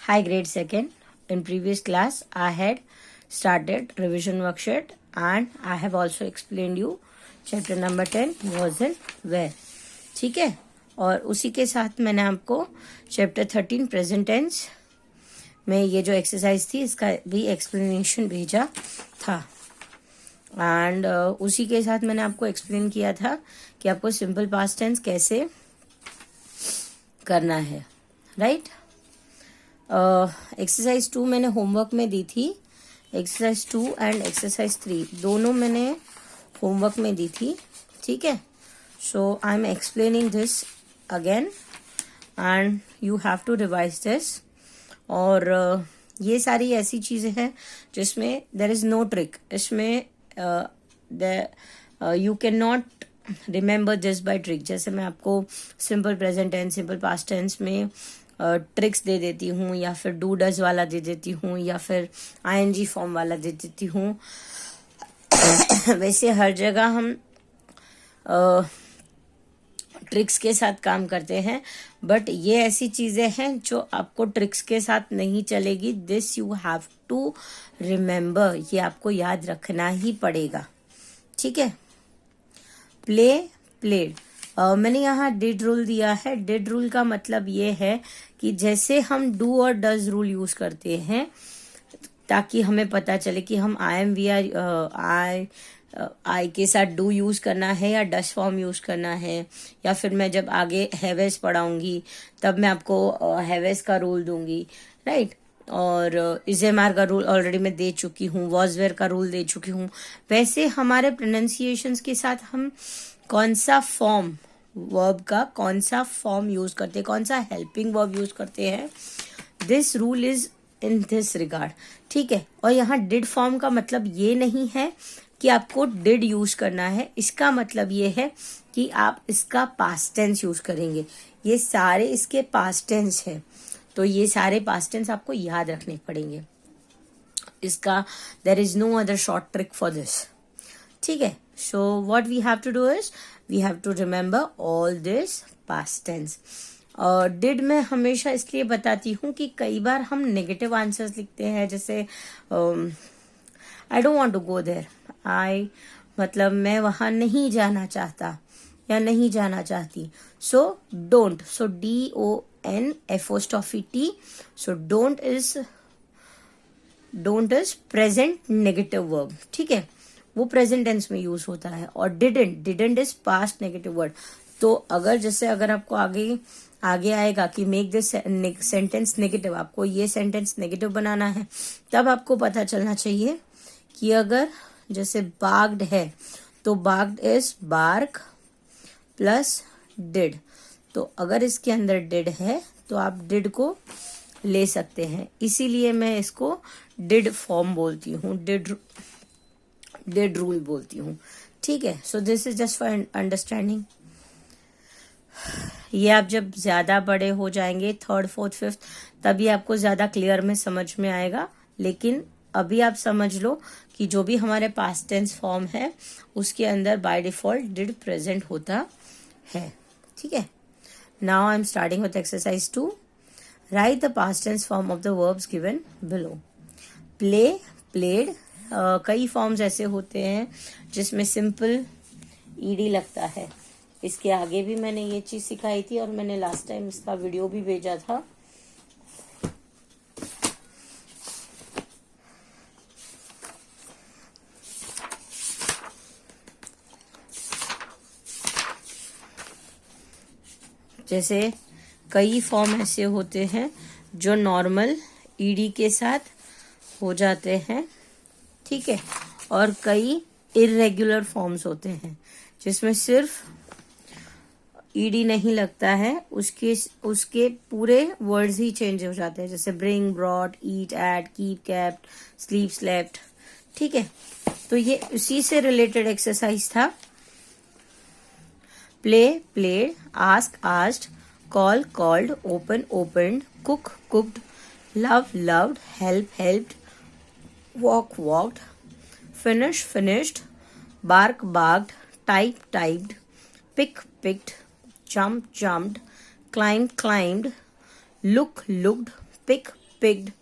Hi, grade second. In previous class, I had started revision worksheet and I have also explained you chapter number 10 was and where. ठीक है, और उसी के साथ मैंने आपको चैप्टर 13 प्रेजेंट टेंस में ये जो एक्सरसाइज थी इसका भी एक्सप्लेनेशन भेजा था एंड उसी के साथ मैंने आपको एक्सप्लेन किया था कि आपको सिंपल पास्ट टेंस कैसे करना है, राइट। एक्सरसाइज 2 मैंने होमवर्क में दी थी। एक्सरसाइज 2 एंड एक्सरसाइज 3 दोनों मैंने होमवर्क में दी थी, ठीक है। So I am explaining this again and you have to revise this. और ये सारी ऐसी चीजें हैं जिसमें देयर इज नो ट्रिक। इसमें you can not remember this by trick. जैसे मैं आपको simple present tense, simple past tense में ट्रिक्स दे देती हूँ या फिर डू डज वाला दे देती हूँ या फिर आईएनजी फॉर्म वाला दे देती हूँ वैसे हर जगह हम ट्रिक्स के साथ काम करते हैं, बट ये ऐसी चीजें हैं जो आपको ट्रिक्स के साथ नहीं चलेगी। This you have to remember, ये आपको याद रखना ही पड़ेगा, ठीक है। Play, played. मैंने यहाँ डिड रूल दिया है। डिड रूल का मतलब ये है कि जैसे हम डू और डज रूल यूज करते हैं ताकि हमें पता चले कि हम I am we are I के साथ डू यूज करना है या डज फॉर्म यूज करना है, या फिर मैं जब आगे हैवेस पढ़ाऊंगी तब मैं आपको हैवेस का रूल दूंगी, राइट। और इजेमार का रूल ऑलरेडी मैं दे चुकी हूँ, वॉजवेयर का रूल दे चुकी हूँ। वैसे हमारे प्रोनाउंसिएशंस के साथ हम कौन सा फॉर्म, वर्ब का कौन सा फॉर्म यूज करते हैं, कौन सा हेल्पिंग वर्ब यूज करते हैं, this rule is in this regard, ठीक है। और यहाँ डिड फॉर्म का मतलब ये नहीं है कि आपको डिड यूज करना है। इसका मतलब ये है कि आप इसका पास्ट टेंस यूज करेंगे। ये सारे इसके पास्ट टेंस है, तो ये सारे पास्ट टेंस आपको याद रखने पड़ेंगे। इसका there is no other short trick for this, ठीक है। So what we have to do is we have to remember all this past tense. Did मैं हमेशा इसलिए बताती हूँ कि कई बार हम नेगेटिव आंसर्स लिखते हैं, जैसे I don't want to go there. I मतलब मैं वहां नहीं जाना चाहता या नहीं जाना चाहती। So don't, so DONT, so don't is present negative verb, ठीक है, वो प्रेजेंट टेंस में यूज होता है। और didn't is past negative word. तो अगर आपको आगे आएगा कि मेक दिस सेंटेंस नेगेटिव, आपको ये सेंटेंस नेगेटिव बनाना है, तब आपको पता चलना चाहिए कि अगर जैसे बाग्ड है तो barged is bark plus did. तो अगर इसके अंदर डिड है तो आप डिड को ले सकते हैं, इसीलिए मैं इसको डिड फॉर्म बोलती हूँ, डिड रूल बोलती हूँ, ठीक है। So this is just for understanding. ये आप जब ज्यादा बड़े हो जाएंगे, 3rd, 4th, 5th, तभी आपको ज्यादा क्लियर में समझ में आएगा। लेकिन अभी आप समझ लो कि जो भी हमारे पास्ट टेंस फॉर्म है उसके अंदर बाय डिफॉल्ट डिड प्रेजेंट होता है, ठीक है। Now I am starting with exercise 2। Write the past tense form of the verbs given below. Play, played. कई फॉर्म्स ऐसे होते हैं जिसमें सिंपल ईडी लगता है। इसके आगे भी मैंने ये चीज सिखाई थी और मैंने लास्ट टाइम इसका वीडियो भी भेजा था। जैसे कई फॉर्म ऐसे होते हैं जो नॉर्मल ईडी के साथ हो जाते हैं, ठीक है। और कई इरेगुलर फॉर्म्स होते हैं जिसमें सिर्फ ईडी नहीं लगता है, उसके पूरे वर्ड्स ही चेंज हो जाते हैं, जैसे bring, brought, eat, ate, keep, kept, sleep, slept, ठीक है। तो ये उसी से रिलेटेड एक्सरसाइज था। Play, played, ask, asked, call, called, open, opened, cook, cooked, love, loved, help, helped, walk, walked, finish, finished, bark, barked, type, typed, pick, picked, jump, jumped, climb, climbed, look, looked, pick, picked,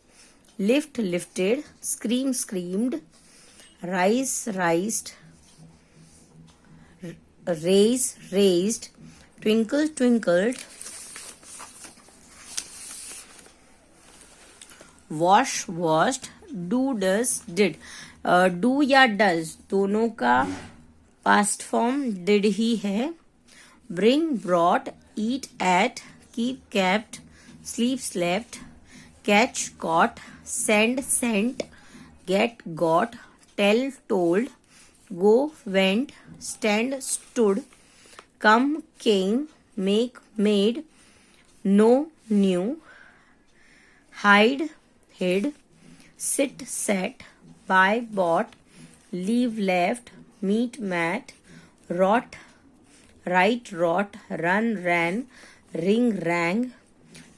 lift lifted, scream screamed, rise rised, raise raised, twinkle twinkled, wash washed, do does did. Do या does दोनों का past form did ही है. Bring brought, eat ate, keep kept, sleep slept, catch caught, send sent, get got, tell told, go went, stand stood, come came, make made, know knew, hide hid, sit sat, buy bought, leave left, meet met, rot write wrought, run ran, ring rang,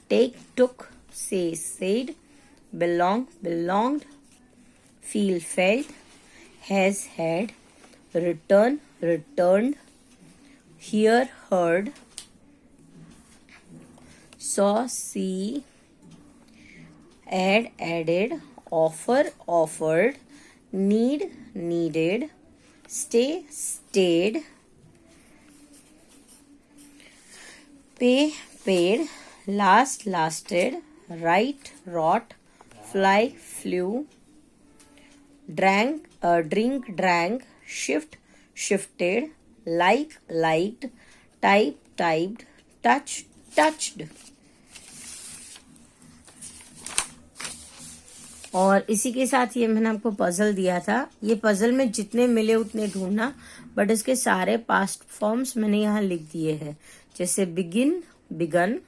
take took, say said, belong belonged, feel felt, has had, return returned, hear heard, saw see, add added, offer offered, need needed, stay stayed, pay paid, last lasted, write wrought, fly flew, drink drank, shift shifted, like liked, type typed, touch touched. और इसी के साथ ये मैंने आपको puzzle दिया था. ये पजल में जितने मिले उतने ढूंढना, बट इसके सारे पास्ट फॉर्म्स मैंने यहाँ लिख दिए हैं. जैसे begin began,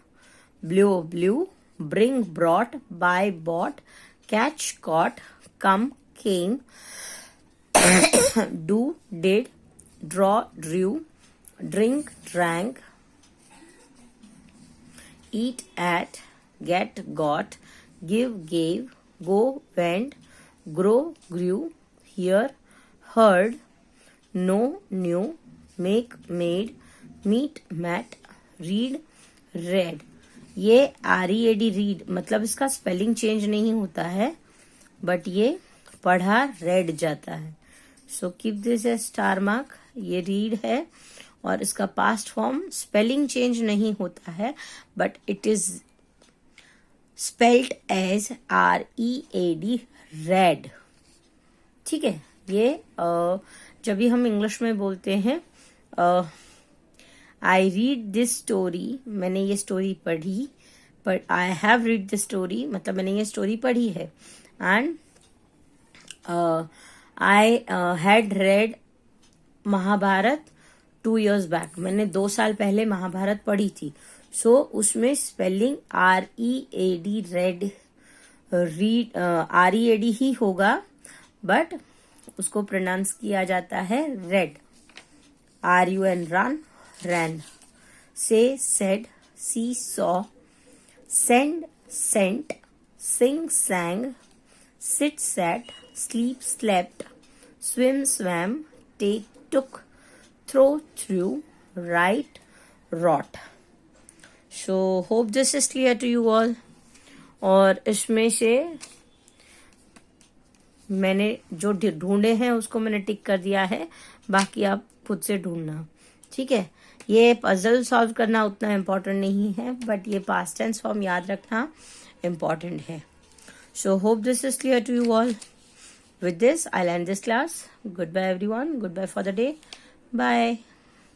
blew blew, bring brought, buy bought, catch caught, come came, do did, draw drew, drink drank, eat at, get got, give gave, go went, grow grew, hear heard, know knew, make made, meet met, read read. ये READ read मतलब इसका spelling change नहीं होता है, but ये पढ़ा red जाता है. So keep this A star mark. ये रीड है और इसका पास्ट फॉर्म स्पेलिंग चेंज नहीं होता है, but it is spelled as READ read. ठीक है. ये जब भी हम इंग्लिश में बोलते हैं आई रीड दिस स्टोरी, मैंने ये स्टोरी पढ़ी, पर I have read this story मतलब मैंने ये स्टोरी पढ़ी है. And I had read Mahabharata 2 years बैक. मैंने 2 साल पहले महाभारत पढ़ी थी. सो उसमें spelling READ read read READ ही होगा, बट उसको प्रोनाउंस किया जाता है read. RUN run ran, say said, see saw, send sent, sing sang, sit sat, sleep slept, swim swam, take took, throw threw, write wrought. So hope this is clear to you all. और इसमें से मैंने जो ढूंढे हैं उसको मैंने टिक कर दिया है, बाकी आप खुद से ढूंढना. ठीक है. ये पजल सॉल्व करना उतना इम्पोर्टेंट नहीं है, बट ये पास्ट टेंस फॉर्म याद रखना इम्पोर्टेंट है. So hope this is clear to you all. With this, I'll end this class. Goodbye everyone. Goodbye for the day. Bye.